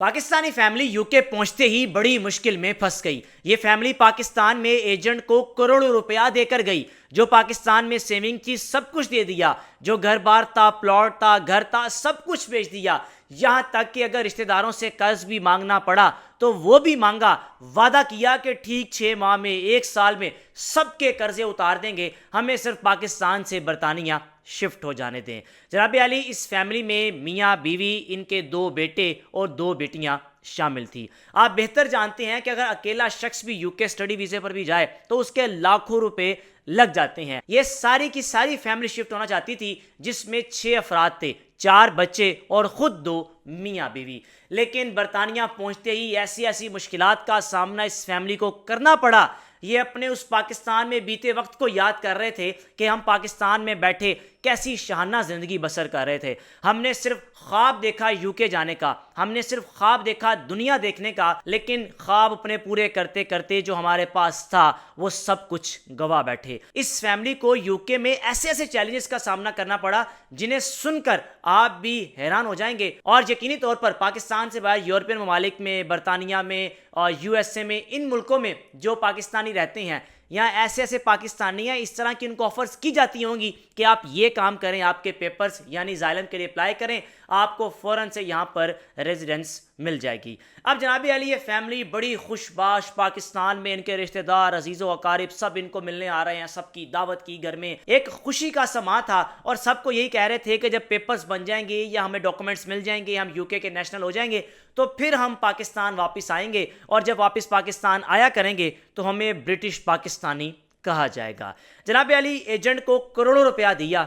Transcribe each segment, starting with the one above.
Pakistani family UK پہنچتے ہی بڑی مشکل میں پھنس گئی۔ یہ فیملی پاکستان میں ایجنٹ کو کروڑوں روپیہ دے کر گئی، جو پاکستان میں سیونگ تھی سب کچھ دے دیا، جو گھر بار تھا، پلاٹ تھا، گھر تھا، سب کچھ بیچ دیا، یہاں تک کہ اگر رشتہ داروں سے قرض بھی مانگنا پڑا تو وہ بھی مانگا، وعدہ کیا کہ ٹھیک 6 ماہ میں 1 سال میں سب کے قرضے اتار دیں گے، ہمیں صرف پاکستان سے برطانیہ شفٹ ہو جانے دیں۔ جناب علی، اس فیملی میں میاں بیوی، ان کے 2 بیٹے اور 2 بیٹیاں شامل تھی۔ آپ بہتر جانتے ہیں کہ اگر اکیلا شخص بھی یوکے سٹڈی ویزے پر بھی جائے تو اس کے لاکھوں روپے لگ جاتے ہیں۔ یہ ساری کی ساری فیملی شفٹ ہونا چاہتی تھی، جس میں 6 افراد تھے، 4 بچے اور خود 2 میاں بیوی۔ لیکن برطانیہ پہنچتے ہی ایسی مشکلات کا سامنا اس فیملی کو کرنا پڑا۔ یہ اپنے اس پاکستان میں بیتے وقت کو یاد کر رہے تھے کہ ہم پاکستان میں بیٹھے کیسی شاہانہ زندگی بسر کر رہے تھے۔ ہم نے صرف خواب دیکھا یوکے جانے کا، ہم نے صرف خواب دیکھا دنیا دیکھنے کا، لیکن خواب اپنے پورے کرتے کرتے جو ہمارے پاس تھا وہ سب کچھ گوا بیٹھے۔ اس فیملی کو یوکے میں ایسے چیلنجز کا سامنا کرنا پڑا جنہیں سن کر آپ بھی حیران ہو جائیں گے، اور یقینی طور پر پاکستان سے باہر یورپین ممالک میں، برطانیہ میں اور USA میں، ان ملکوں میں جو پاکستانی رہتے ہیں، یہاں ایسے پاکستانی ہیں، اس طرح کی ان کو آفرز کی جاتی ہوں گی کہ آپ یہ کام کریں، آپ کے پیپرز یعنی زائلم کے لیے اپلائی کریں، آپ کو فوراً سے یہاں پر ریزیڈنس مل جائے گی۔ اب جناب علی، یہ فیملی بڑی خوش باش، پاکستان میں ان کے رشتہ دار، عزیز و اقارب سب ان کو ملنے آ رہے ہیں، سب کی دعوت کی، گھر میں ایک خوشی کا سما تھا، اور سب کو یہی کہہ رہے تھے کہ جب پیپرز بن جائیں گے یا ہمیں ڈاکومنٹس مل جائیں گے، ہم یوکے کے نیشنل ہو جائیں گے، تو پھر ہم پاکستان واپس آئیں گے، اور جب واپس پاکستان آیا کریں گے تو ہمیں برٹش پاکستانی کہا جائے گا۔ جناب علی، ایجنٹ کو کروڑوں روپیہ دیا۔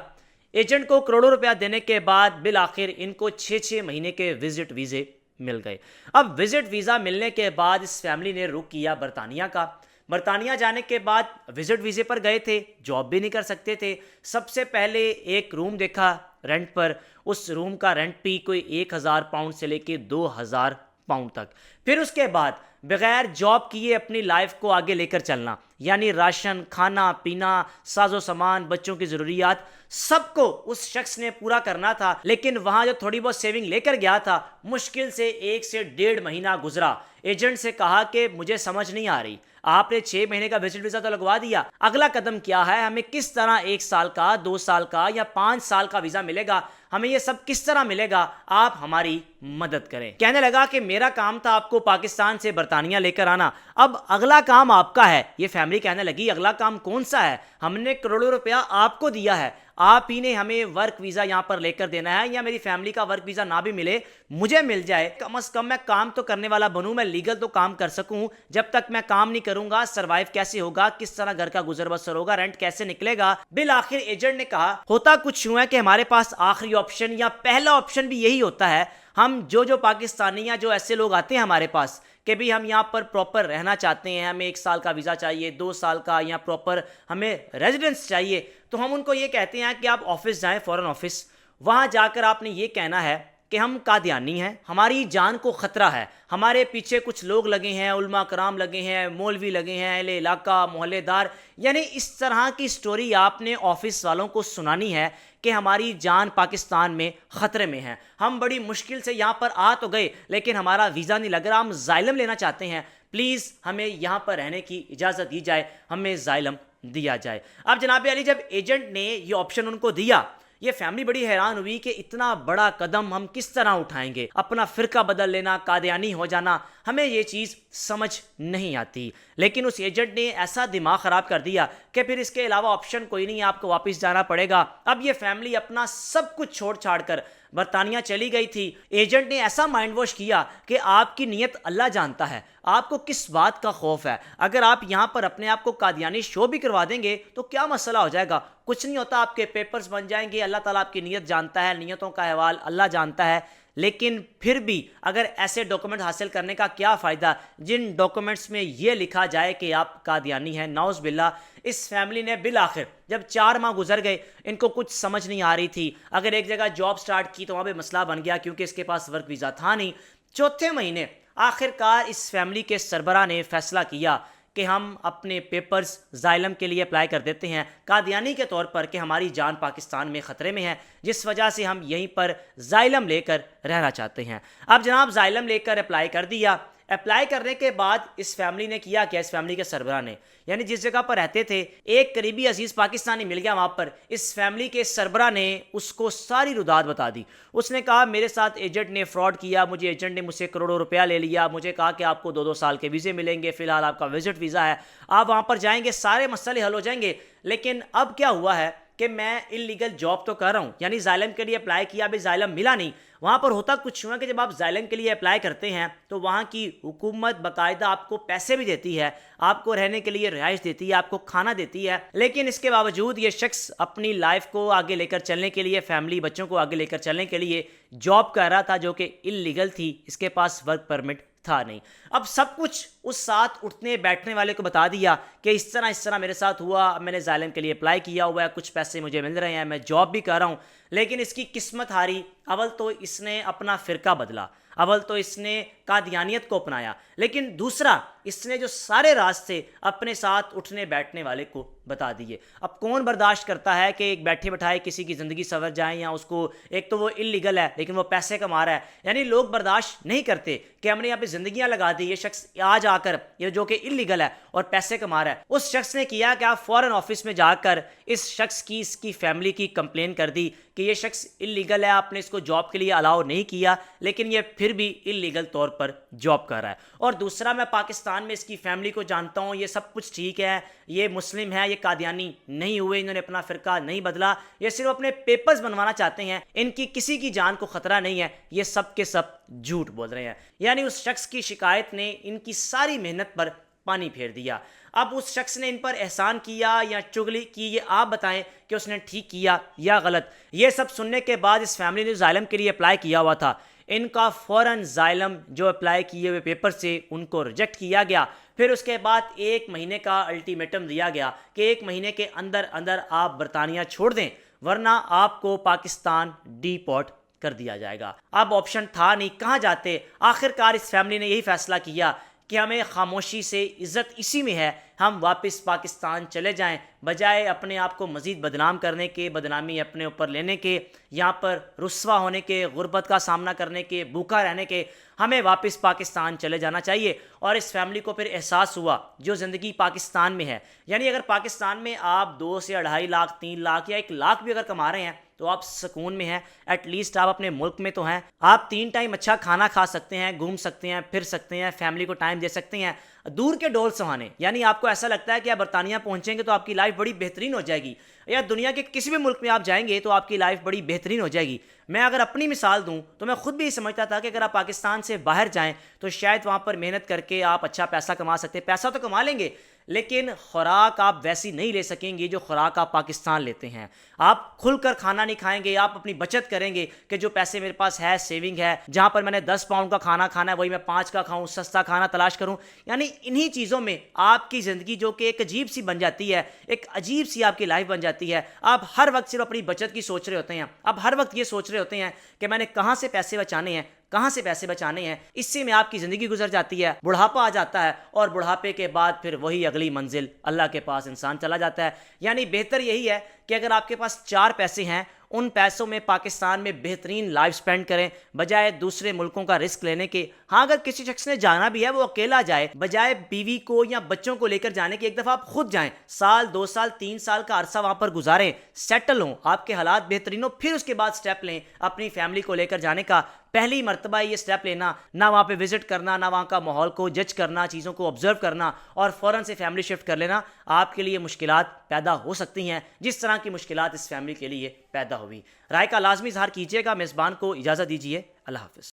ایجنٹ کو کروڑوں روپیہ دینے کے بعد بالآخر ان کو 6 مہینے کے وزٹ ویزے مل گئے۔ اب وزٹ ویزا ملنے کے بعد اس فیملی نے رخ کیا برطانیہ کا۔ برطانیہ جانے کے بعد وزٹ ویزے پر گئے تھے، جاب بھی نہیں کر سکتے تھے۔ سب سے پہلے ایک روم دیکھا رینٹ پر، اس روم کا رینٹ بھی کوئی 1000 پاؤنڈ سے لے کے 2000 پاؤنڈ تک۔ پھر اس کے بعد بغیر جاب کیے اپنی لائف کو آگے لے کر چلنا، یعنی راشن، کھانا پینا، ساز و سامان، بچوں کی ضروریات، سب کو اس شخص نے پورا کرنا تھا۔ لیکن وہاں جو تھوڑی بہت سیونگ لے کر گیا تھا، مشکل سے 1 سے 1.5 مہینہ گزرا۔ ایجنٹ سے کہا کہ مجھے سمجھ نہیں آ رہی، آپ نے 6 مہینے کا وزٹ ویزا تو لگوا دیا، اگلا قدم کیا ہے؟ ہمیں کس طرح 1 سال کا، 2 سال کا یا 5 سال کا ویزا ملے گا؟ ہمیں یہ سب کس طرح ملے گا؟ آپ ہماری مدد کریں۔ کہنے لگا کہ میرا کام تھا آپ کو پاکستان سے برطانیہ لے کر آنا، اب اگلا کام آپ کا ہے۔ یہ فیملی کہنے لگی اگلا کام کون سا ہے؟ ہم نے کروڑوں روپیہ آپ کو دیا ہے، آپ ہی نے ہمیں ورک ویزا یہاں پر لے کر دینا ہے، یا میری فیملی کا ورک ویزا نہ بھی ملے، مجھے مل جائے، کم از کم میں کام تو کرنے والا بنوں، میں لیگل تو کام کر سکوں۔ جب تک میں کام نہیں کروں گا سروائیو کیسے ہوگا؟ کس طرح گھر کا گزر بسر ہوگا؟ رینٹ کیسے نکلے گا؟ بالآخر ایجنٹ نے کہا ہوتا کچھ یوں ہے کہ ہمارے پاس آخری آپشن یا پہلا آپشن بھی یہی ہوتا ہے، ہم جو پاکستانی یا جو ایسے لوگ آتے ہیں ہمارے پاس کہ بھی ہم یہاں پر پراپر رہنا چاہتے ہیں، ہمیں 1 سال کا ویزا چاہیے، 2 سال کا، یا پراپر ہمیں ریزیڈنس چاہیے، تو ہم ان کو یہ کہتے ہیں کہ آپ آفس جائیں، فورن آفس، وہاں جا کر آپ نے یہ کہنا ہے کہ ہم قادیانی ہیں، ہماری جان کو خطرہ ہے، ہمارے پیچھے کچھ لوگ لگے ہیں، علماء کرام لگے ہیں، مولوی لگے ہیں، اہل علاقہ، محلے دار، یعنی اس طرح کی سٹوری آپ نے آفس والوں کو سنانی ہے کہ ہماری جان پاکستان میں خطرے میں ہے، ہم بڑی مشکل سے یہاں پر آ تو گئے لیکن ہمارا ویزا نہیں لگ رہا، ہم زائلم لینا چاہتے ہیں، پلیز ہمیں یہاں پر رہنے کی اجازت دی جائے، ہمیں زائلم دیا جائے۔ اب جناب علی، جب ایجنٹ نے یہ آپشن ان کو دیا، یہ فیملی بڑی حیران ہوئی کہ اتنا بڑا قدم ہم کس طرح اٹھائیں گے، اپنا فرقہ بدل لینا، قادیانی ہو جانا، ہمیں یہ چیز سمجھ نہیں آتی۔ لیکن اس ایجنٹ نے ایسا دماغ خراب کر دیا کہ پھر اس کے علاوہ آپشن کوئی نہیں، آپ کو واپس جانا پڑے گا۔ اب یہ فیملی اپنا سب کچھ چھوڑ چھاڑ کر برطانیہ چلی گئی تھی۔ ایجنٹ نے ایسا مائنڈ واش کیا کہ آپ کی نیت اللہ جانتا ہے، آپ کو کس بات کا خوف ہے، اگر آپ یہاں پر اپنے آپ کو قادیانی شو بھی کروا دیں گے تو کیا مسئلہ ہو جائے گا؟ کچھ نہیں ہوتا، آپ کے پیپرز بن جائیں گے، اللہ تعالیٰ آپ کی نیت جانتا ہے، نیتوں کا احوال اللہ جانتا ہے۔ لیکن پھر بھی اگر ایسے ڈاکومنٹ حاصل کرنے کا کیا فائدہ جن ڈاکومنٹس میں یہ لکھا جائے کہ آپ قادیانی ہیں، نعوذ باللہ۔ اس فیملی نے بالآخر جب 4 ماہ گزر گئے، ان کو کچھ سمجھ نہیں آ رہی تھی، اگر ایک جگہ جاب سٹارٹ کی تو وہاں پہ مسئلہ بن گیا کیونکہ اس کے پاس ورک ویزا تھا نہیں۔ چوتھے مہینے آخر کار اس فیملی کے سربراہ نے فیصلہ کیا کہ ہم اپنے پیپرز زائلم کے لیے اپلائی کر دیتے ہیں قادیانی کے طور پر کہ ہماری جان پاکستان میں خطرے میں ہے، جس وجہ سے ہم یہیں پر زائلم لے کر رہنا چاہتے ہیں۔ اب جناب زائلم لے کر اپلائی کر دیا۔ اپلائی کرنے کے بعد اس فیملی نے کیا کیا، اس فیملی کے سربراہ نے، یعنی جس جگہ پر رہتے تھے ایک قریبی عزیز پاکستانی مل گیا وہاں پر، اس فیملی کے سربراہ نے اس کو ساری روداد بتا دی۔ اس نے کہا میرے ساتھ ایجنٹ نے فراڈ کیا، مجھے ایجنٹ نے مجھ سے کروڑوں روپیہ لے لیا، مجھے کہا کہ آپ کو 2 سال کے ویزے ملیں گے، فی الحال آپ کا وزٹ ویزا ہے، آپ وہاں پر جائیں گے سارے مسئلے حل ہو جائیں گے۔ لیکن اب کیا ہوا ہے کہ میں انلیگل جاب تو کر رہا ہوں، یعنی زائلم کے لیے اپلائی کیا، ابھی زائلم ملا نہیں۔ وہاں پر ہوتا کچھ ہوا کہ جب آپ زائلم کے لیے اپلائی کرتے ہیں تو وہاں کی حکومت باقاعدہ آپ کو پیسے بھی دیتی ہے، آپ کو رہنے کے لیے رہائش دیتی ہے، آپ کو کھانا دیتی ہے، لیکن اس کے باوجود یہ شخص اپنی لائف کو آگے لے کر چلنے کے لیے، فیملی بچوں کو آگے لے کر چلنے کے لیے جاب کر رہا تھا جو کہ انلیگل تھی، اس کے پاس ورک پرمٹ تھا نہیں۔ اب سب کچھ اس ساتھ اٹھنے بیٹھنے والے کو بتا دیا کہ اس طرح میرے ساتھ ہوا، میں نے زائلم کے لیے اپلائی کیا ہوا ہے، کچھ پیسے مجھے مل رہے ہیں، میں جاب بھی کر رہا ہوں، لیکن اس کی قسمت ہاری۔ اول تو اس نے اپنا فرقہ بدلا، اول تو اس نے قادیانیت کو اپنایا، لیکن دوسرا اس نے جو سارے راز تھے اپنے ساتھ اٹھنے بیٹھنے والے کو بتا دیے۔ اب کون برداشت کرتا ہے کہ ایک بیٹھے بٹھائے کسی کی زندگی سنور جائیں، یا اس کو ایک تو وہ انلیگل ہے لیکن وہ پیسے کما رہا ہے، یعنی لوگ برداشت نہیں کرتے کہ ہم نے یہاں پہ زندگیاں لگا دی، یہ شخص آج آ کر یہ جو کہ انلیگل ہے اور پیسے کما رہا ہے۔ اس شخص نے کیا کہ آپ فوراً آفس میں جا کر اس شخص کی، اس کی فیملی کی کمپلین کر دی کہ یہ شخص انلیگل ہے، آپ نے اس کو جاب کے لیے الاؤ نہیں کیا لیکن یہ پھر بھی انلیگل طور پر جاب کر رہا ہے۔ اور دوسرا میں پاکستان میں اس کی فیملی کو جانتا ہوں، یہ سب کچھ ٹھیک ہے، یہ مسلم ہے، یہ قادیانی نہیں ہوئے، انہوں نے اپنا فرقہ نہیں بدلا، یہ صرف اپنے پیپرز بنوانا چاہتے ہیں، ان کی کسی کی جان کو خطرہ نہیں ہے، یہ سب کے سب جھوٹ بول رہے ہیں۔ یعنی اس شخص کی شکایت نے ان کی ساری محنت پر پانی پھیر دیا۔ اب اس شخص نے ان پر احسان کیا یا چغلی کی، یہ آپ بتائیں کہ اس نے ٹھیک کیا یا غلط۔ یہ سب سننے کے بعد اس فیملی نے زائلم کے لیے اپلائی کیا ہوا تھا، ان کا فوراً زائلم جو اپلائی کیے ہوئے پیپر سے ان کو ریجیکٹ کیا گیا۔ پھر اس کے بعد 1 مہینے کا الٹیمیٹم دیا گیا کہ 1 مہینے کے اندر اندر آپ برطانیہ چھوڑ دیں ورنہ آپ کو پاکستان ڈی پورٹ کر دیا جائے گا۔ اب آپشن تھا نہیں، کہاں جاتے؟ آخر کار اس فیملی نے یہی فیصلہ کیا کہ ہمیں خاموشی سے عزت اسی میں ہے، ہم واپس پاکستان چلے جائیں، بجائے اپنے آپ کو مزید بدنام کرنے کے، بدنامی اپنے اوپر لینے کے، یہاں پر رسوا ہونے کے، غربت کا سامنا کرنے کے، بھوکا رہنے کے، ہمیں واپس پاکستان چلے جانا چاہیے۔ اور اس فیملی کو پھر احساس ہوا جو زندگی پاکستان میں ہے، یعنی اگر پاکستان میں آپ 2 سے 2.5 لاکھ 3 لاکھ یا 1 لاکھ بھی اگر کما رہے ہیں تو آپ سکون میں ہیں، ایٹ لیسٹ آپ اپنے ملک میں تو ہیں، آپ 3 ٹائم اچھا کھانا کھا سکتے ہیں، گھوم سکتے ہیں، پھر سکتے ہیں، فیملی کو ٹائم دے سکتے ہیں، دور کے ڈول سہانے۔ یعنی آپ کو ایسا لگتا ہے کہ آپ برطانیہ پہنچیں گے تو آپ کی لائف بڑی بہترین ہو جائے گی، یا دنیا کے کسی بھی ملک میں آپ جائیں گے تو آپ کی لائف بڑی بہترین ہو جائے گی۔ میں اگر اپنی مثال دوں تو میں خود بھی سمجھتا تھا کہ اگر آپ پاکستان سے باہر جائیں تو شاید وہاں پر محنت کر کے آپ اچھا پیسہ کما سکتے، پیسہ تو کما لیں گے لیکن خوراک آپ ویسی نہیں لے سکیں گے جو خوراک آپ پاکستان لیتے ہیں۔ آپ کھل کر کھانا نہیں کھائیں گے، آپ اپنی بچت کریں گے کہ جو پیسے میرے پاس ہے، سیونگ ہے، جہاں پر میں نے 10 پاؤنڈ کا کھانا کھانا ہے وہی میں 5 کا کھاؤں، سستا کھانا تلاش کروں۔ یعنی انہی چیزوں میں آپ کی زندگی جو کہ ایک عجیب سی بن جاتی ہے، ایک عجیب سی آپ کی لائف بن جاتی ہے۔ آپ ہر وقت صرف اپنی بچت کی سوچ رہے ہوتے ہیں، آپ ہر وقت یہ سوچ رہے ہوتے ہیں کہ میں نے کہاں سے پیسے بچانے ہیں، کہاں سے پیسے بچانے ہیں، اسی میں آپ کی زندگی گزر جاتی ہے، بڑھاپا آ جاتا ہے، اور بڑھاپے کے بعد پھر وہی اگلی منزل اللہ کے پاس انسان چلا جاتا ہے۔ یعنی بہتر یہی ہے کہ اگر آپ کے پاس 4 پیسے ہیں، ان پیسوں میں پاکستان میں بہترین لائف سپینڈ کریں بجائے دوسرے ملکوں کا رسک لینے کے۔ ہاں اگر کسی شخص نے جانا بھی ہے وہ اکیلا جائے، بجائے بیوی کو یا بچوں کو لے کر جانے کے ایک دفعہ آپ خود جائیں، 1 سال 2 سال 3 سال کا عرصہ وہاں پر گزاریں، سیٹل ہوں، آپ کے حالات بہترین ہوں، پھر اس کے بعد سٹیپ لیں اپنی فیملی کو لے کر جانے کا۔ پہلی مرتبہ یہ سٹیپ لینا، نہ وہاں پہ وزٹ کرنا، نہ وہاں کا ماحول کو جج کرنا، چیزوں کو آبزرو کرنا اور فوراً سے فیملی شفٹ کر لینا، آپ کے لیے مشکلات پیدا ہو سکتی ہیں جس طرح کی مشکلات اس فیملی کے لیے پیدا ہوئی۔ رائے کا لازمی اظہار کیجیے گا۔ میزبان کو اجازت دیجیے، اللہ حافظ۔